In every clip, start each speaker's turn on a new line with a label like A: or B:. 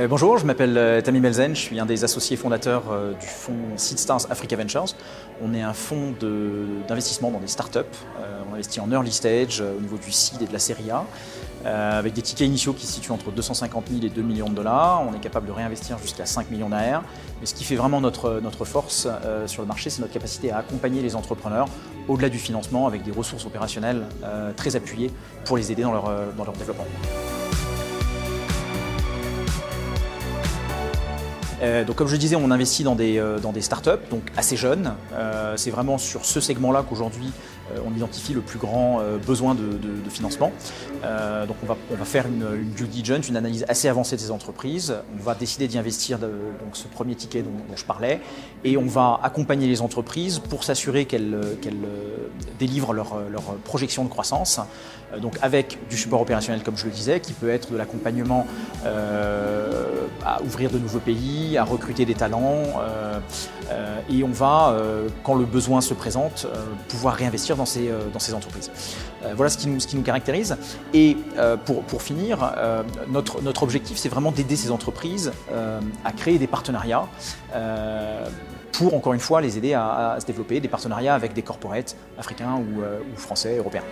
A: Bonjour, je m'appelle Tammy Melzen, je suis un des associés fondateurs du fonds SeedStars Africa Ventures. On est un fonds d'investissement dans des startups. On investit en early stage au niveau du seed et de la série A, avec des tickets initiaux qui se situent entre 250 000 et 2 millions de dollars. On est capable de réinvestir jusqu'à 5 millions d'AR. Mais ce qui fait vraiment notre force sur le marché, c'est notre capacité à accompagner les entrepreneurs au-delà du financement avec des ressources opérationnelles très appuyées pour les aider dans leur développement. Donc comme je le disais, on investit dans des startups, donc assez jeunes. C'est vraiment sur ce segment-là qu'aujourd'hui on identifie le plus grand besoin de financement. Donc on va faire une due diligence, une analyse assez avancée des entreprises. On va décider d'y investir donc ce premier ticket dont je parlais, et on va accompagner les entreprises pour s'assurer qu'elles délivrent leur projection de croissance. Donc avec du support opérationnel, comme je le disais, qui peut être de l'accompagnement à ouvrir de nouveaux pays, à recruter des talents, et on va, quand le besoin se présente, pouvoir réinvestir dans ces entreprises. Voilà ce qui nous caractérise. Et pour finir, notre objectif, c'est vraiment d'aider ces entreprises à créer des partenariats pour, encore une fois, les aider à se développer, des partenariats avec des corporates africains ou français, européens.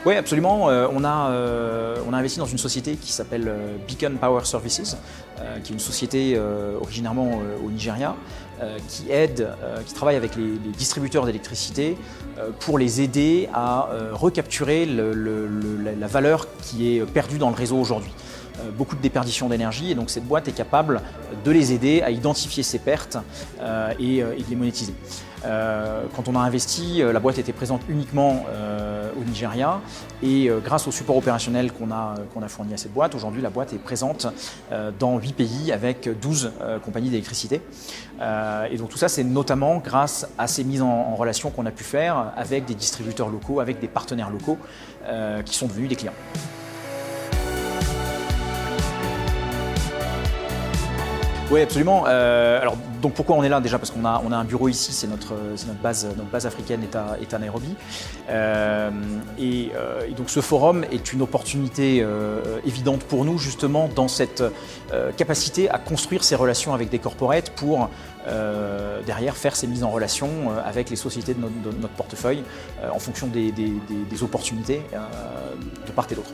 A: Oui, absolument. On a investi dans une société qui s'appelle Beacon Power Services, qui est une société originairement au Nigeria, qui travaille avec les distributeurs d'électricité pour les aider à recapturer la valeur qui est perdue dans le réseau aujourd'hui. Beaucoup de déperdition d'énergie, et donc cette boîte est capable de les aider à identifier ces pertes et de les monétiser. Quand on a investi, la boîte était présente uniquement au Nigeria, et grâce au support opérationnel qu'on a fourni à cette boîte, aujourd'hui la boîte est présente dans 8 pays avec 12 compagnies d'électricité. Et donc tout ça, c'est notamment grâce à ces mises en relation qu'on a pu faire avec des distributeurs locaux, avec des partenaires locaux qui sont devenus des clients. Oui, absolument. Alors, donc pourquoi on est là déjà? Parce qu'on a un bureau ici, c'est notre base africaine est à Nairobi. Et donc ce forum est une opportunité évidente pour nous, justement, dans cette capacité à construire ces relations avec des corporates pour derrière faire ces mises en relation avec les sociétés de notre portefeuille en fonction des opportunités de part et d'autre.